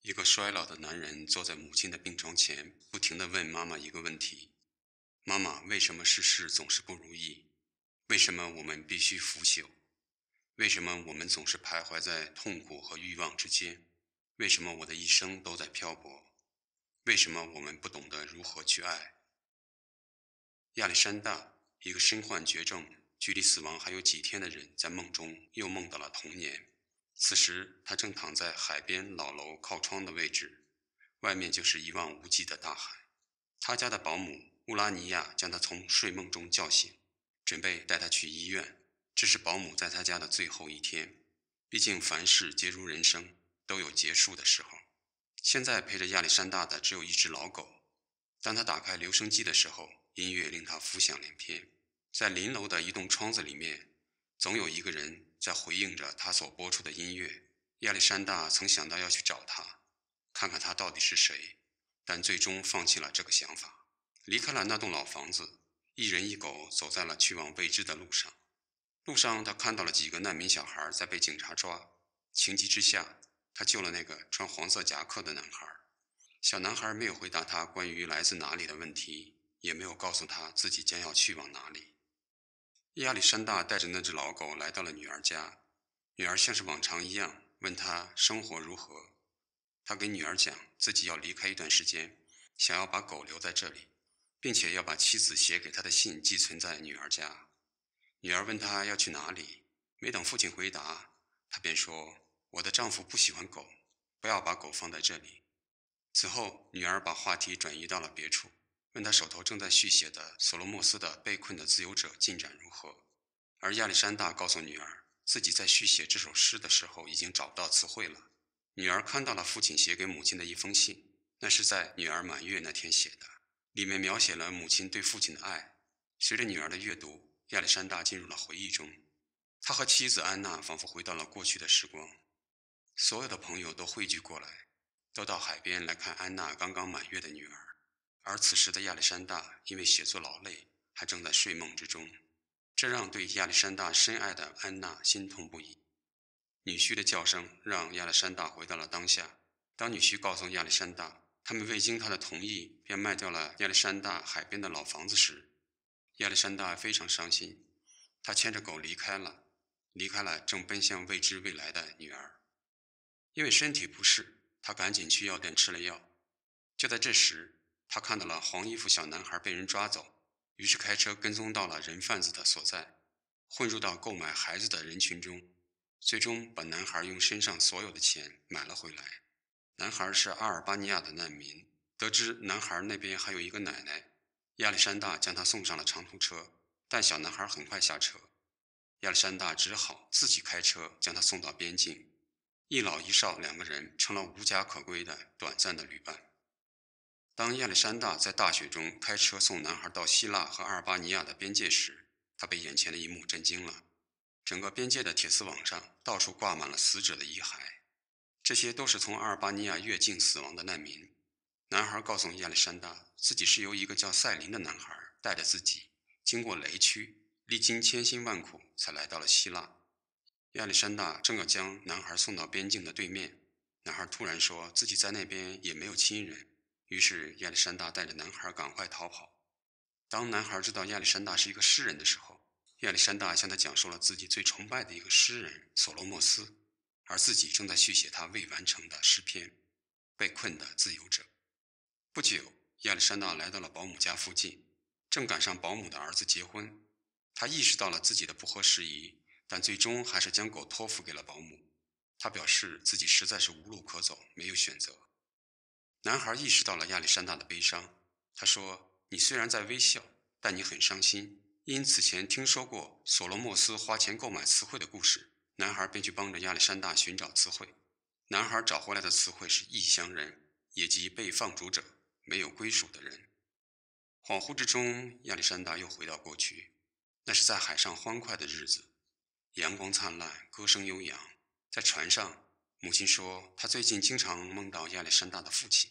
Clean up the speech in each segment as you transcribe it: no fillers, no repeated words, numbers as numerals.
一个衰老的男人坐在母亲的病床前，不停地问妈妈一个问题：妈妈，为什么世事总是不如意？为什么我们必须腐朽？为什么我们总是徘徊在痛苦和欲望之间？为什么我的一生都在漂泊？为什么我们不懂得如何去爱？亚历山大，一个身患绝症、距离死亡还有几天的人，在梦中又梦到了童年。此时，他正躺在海边老楼靠窗的位置，外面就是一望无际的大海。他家的保姆乌拉尼亚将他从睡梦中叫醒，准备带他去医院。这是保姆在他家的最后一天，毕竟凡事皆如人生，都有结束的时候。现在陪着亚历山大的只有一只老狗。当他打开留声机的时候，音乐令他浮想联翩。在邻楼的一栋窗子里面，总有一个人在回应着他所播出的音乐。亚历山大曾想到要去找他，看看他到底是谁，但最终放弃了这个想法，离开了那栋老房子，一人一狗走在了去往未知的路上。路上，他看到了几个难民小孩在被警察抓，情急之下，他救了那个穿黄色夹克的男孩。小男孩没有回答他关于来自哪里的问题，也没有告诉他自己将要去往哪里。亚历山大带着那只老狗来到了女儿家，女儿像是往常一样问他生活如何。他给女儿讲自己要离开一段时间，想要把狗留在这里，并且要把妻子写给他的信寄存在女儿家。女儿问他要去哪里，没等父亲回答，他便说：我的丈夫不喜欢狗，不要把狗放在这里。此后，女儿把话题转移到了别处，问他手头正在续写的所罗莫斯的《被困的自由者》进展如何。而亚历山大告诉女儿，自己在续写这首诗的时候已经找不到词汇了。女儿看到了父亲写给母亲的一封信，那是在女儿满月那天写的，里面描写了母亲对父亲的爱。随着女儿的阅读，亚历山大进入了回忆中，他和妻子安娜仿佛回到了过去的时光。所有的朋友都汇聚过来，都到海边来看安娜刚刚满月的女儿。而此时的亚历山大因为写作劳累，还正在睡梦之中，这让对亚历山大深爱的安娜心痛不已。女婿的叫声让亚历山大回到了当下。当女婿告诉亚历山大，他们未经他的同意便卖掉了亚历山大海边的老房子时，亚历山大非常伤心。他牵着狗离开了正奔向未知未来的女儿。因为身体不适，他赶紧去药店吃了药。就在这时，他看到了黄衣服小男孩被人抓走，于是开车跟踪到了人贩子的所在，混入到购买孩子的人群中，最终把男孩用身上所有的钱买了回来。男孩是阿尔巴尼亚的难民，得知男孩那边还有一个奶奶，亚历山大将他送上了长途车，但小男孩很快下车，亚历山大只好自己开车将他送到边境。一老一少两个人成了无家可归的短暂的旅伴。当亚历山大在大雪中开车送男孩到希腊和阿尔巴尼亚的边界时，他被眼前的一幕震惊了。整个边界的铁丝网上到处挂满了死者的遗骸，这些都是从阿尔巴尼亚越境死亡的难民。男孩告诉亚历山大，自己是由一个叫赛琳的男孩带着自己，经过雷区，历经千辛万苦才来到了希腊。亚历山大正要将男孩送到边境的对面，男孩突然说自己在那边也没有亲人，于是亚历山大带着男孩赶快逃跑。当男孩知道亚历山大是一个诗人的时候，亚历山大向他讲述了自己最崇拜的一个诗人所罗莫斯，而自己正在续写他未完成的诗篇《被困的自由者》。不久，亚历山大来到了保姆家附近，正赶上保姆的儿子结婚。他意识到了自己的不合时宜，但最终还是将狗托付给了保姆。他表示自己实在是无路可走，没有选择。男孩意识到了亚历山大的悲伤，他说：你虽然在微笑，但你很伤心，因此前听说过所罗莫斯花钱购买词汇的故事。男孩便去帮着亚历山大寻找词汇。男孩找回来的词汇是异乡人，也即被放逐者，没有归属的人。恍惚之中，亚历山大又回到过去，那是在海上欢快的日子，阳光灿烂，歌声悠扬。在船上，母亲说她最近经常梦到亚历山大的父亲，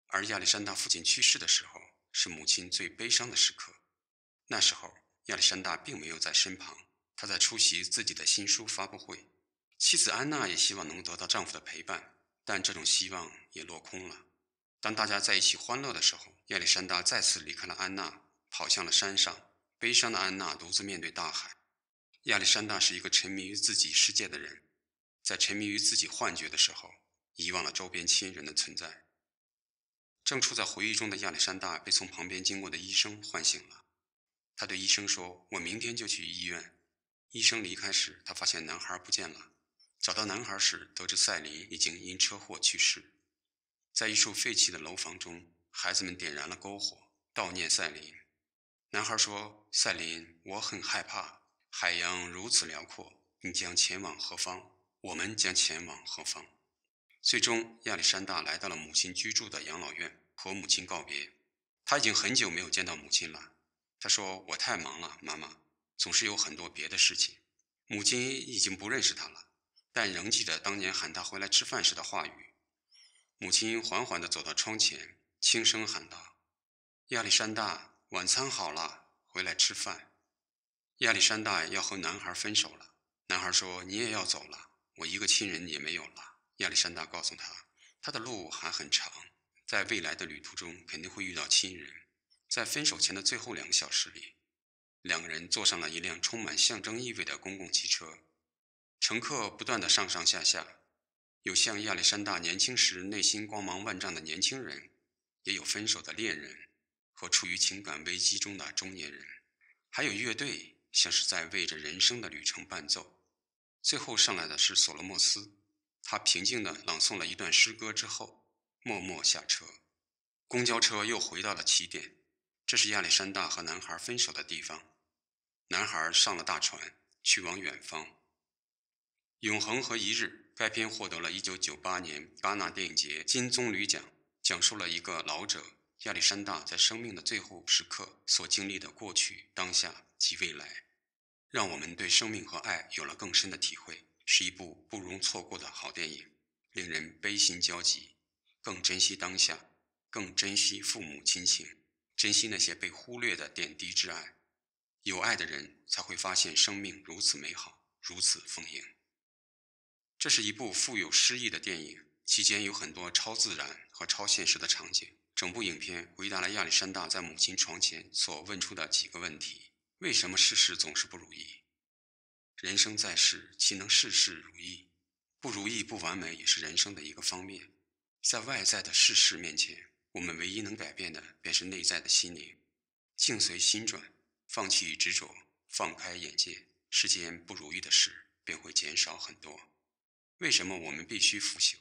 而亚历山大父亲去世的时候是母亲最悲伤的时刻。那时候亚历山大并没有在身旁，他在出席自己的新书发布会。妻子安娜也希望能得到丈夫的陪伴，但这种希望也落空了。当大家在一起欢乐的时候，亚历山大再次离开了安娜，跑向了山上。悲伤的安娜独自面对大海。亚历山大是一个沉迷于自己世界的人，在沉迷于自己幻觉的时候，遗忘了周边亲人的存在。正处在回忆中的亚历山大被从旁边经过的医生唤醒了。他对医生说：“我明天就去医院。”医生离开时，他发现男孩不见了。找到男孩时，得知赛琳已经因车祸去世。在一处废弃的楼房中，孩子们点燃了篝火，悼念赛琳。男孩说：“赛琳，我很害怕，海洋如此辽阔，你将前往何方？我们将前往何方？”最终，亚历山大来到了母亲居住的养老院，和母亲告别。他已经很久没有见到母亲了。他说：“我太忙了，妈妈，总是有很多别的事情。”母亲已经不认识他了，但仍记得当年喊他回来吃饭时的话语。母亲缓缓地走到窗前，轻声喊道：“亚历山大，晚餐好了，回来吃饭。”亚历山大要和男孩分手了。男孩说：“你也要走了，我一个亲人也没有了。”亚历山大告诉他，他的路还很长，在未来的旅途中肯定会遇到亲人。在分手前的最后2个小时里，两个人坐上了一辆充满象征意味的公共汽车，乘客不断地上上下下，有像亚历山大年轻时内心光芒万丈的年轻人，也有分手的恋人和处于情感危机中的中年人，还有乐队像是在为着人生的旅程伴奏。最后上来的是索罗莫斯，他平静地朗诵了一段诗歌之后，默默下车。公交车又回到了起点，这是亚历山大和男孩分手的地方。男孩上了大船，去往远方。永恒和一日，该片获得了1998年戛纳电影节金棕榈奖，讲述了一个老者亚历山大在生命的最后时刻所经历的过去、当下及未来，让我们对生命和爱有了更深的体会，是一部不容错过的好电影，令人悲心交集，更珍惜当下，更珍惜父母亲情，珍惜那些被忽略的点滴之爱。有爱的人才会发现生命如此美好，如此丰盈。这是一部富有诗意的电影，期间有很多超自然和超现实的场景。整部影片回答了亚历山大在母亲床前所问出的几个问题：为什么事事总是不如意？人生在世，岂能事事如意？不如意、不完美也是人生的一个方面。在外在的世事面前，我们唯一能改变的便是内在的心灵。境随心转，放弃执着，放开眼界，世间不如意的事便会减少很多。为什么我们必须腐朽？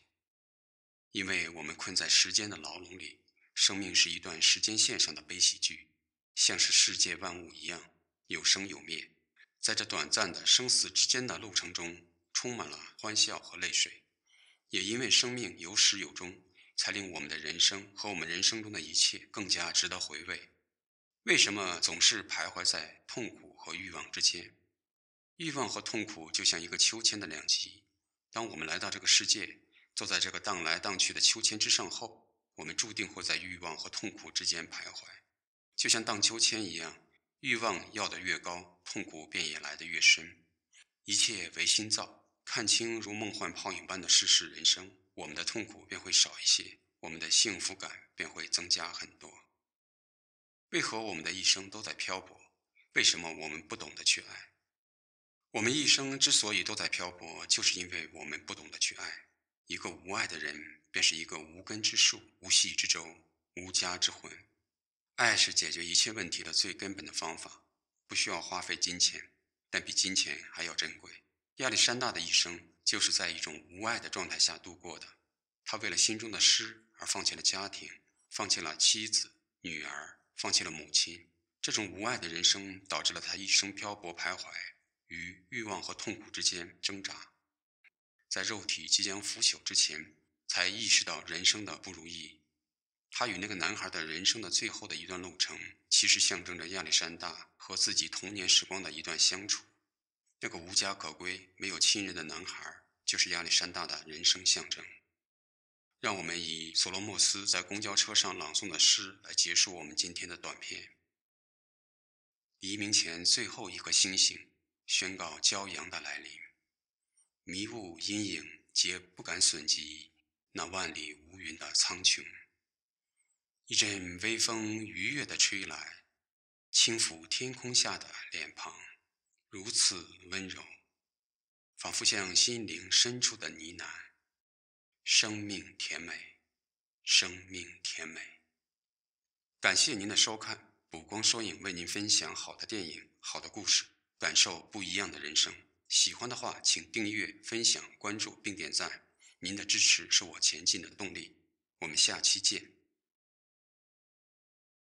因为我们困在时间的牢笼里，生命是一段时间线上的悲喜剧，像是世界万物一样，有生有灭。在这短暂的生死之间的路程中，充满了欢笑和泪水。也因为生命有始有终，才令我们的人生和我们人生中的一切更加值得回味。为什么总是徘徊在痛苦和欲望之间？欲望和痛苦就像一个秋千的两极。当我们来到这个世界，坐在这个荡来荡去的秋千之上后，我们注定会在欲望和痛苦之间徘徊。就像荡秋千一样，欲望要得越高，痛苦便也来得越深。一切唯心造，看清如梦幻泡影般的世事人生，我们的痛苦便会少一些，我们的幸福感便会增加很多。为何我们的一生都在漂泊？为什么我们不懂得去爱？我们一生之所以都在漂泊，就是因为我们不懂得去爱。一个无爱的人，便是一个无根之树、无系之舟、无家之魂。爱是解决一切问题的最根本的方法，不需要花费金钱，但比金钱还要珍贵。亚历山大的一生就是在一种无爱的状态下度过的。他为了心中的诗而放弃了家庭，放弃了妻子、女儿，放弃了母亲。这种无爱的人生导致了他一生漂泊徘徊，于欲望和痛苦之间挣扎。在肉体即将腐朽之前，才意识到人生的不如意。他与那个男孩的人生的最后的一段路程，其实象征着亚历山大和自己童年时光的一段相处。那个无家可归、没有亲人的男孩，就是亚历山大的人生象征。让我们以索罗莫斯在公交车上朗诵的诗来结束我们今天的短片。黎明前最后一颗星星，宣告骄阳的来临。迷雾阴影皆不敢损及，那万里无云的苍穹。一阵微风愉悦地吹来，轻抚天空下的脸庞，如此温柔，仿佛向心灵深处的呢喃。生命甜美，生命甜美。感谢您的收看，补光说影为您分享好的电影、好的故事，感受不一样的人生。喜欢的话，请订阅、分享、关注并点赞，您的支持是我前进的动力。我们下期见。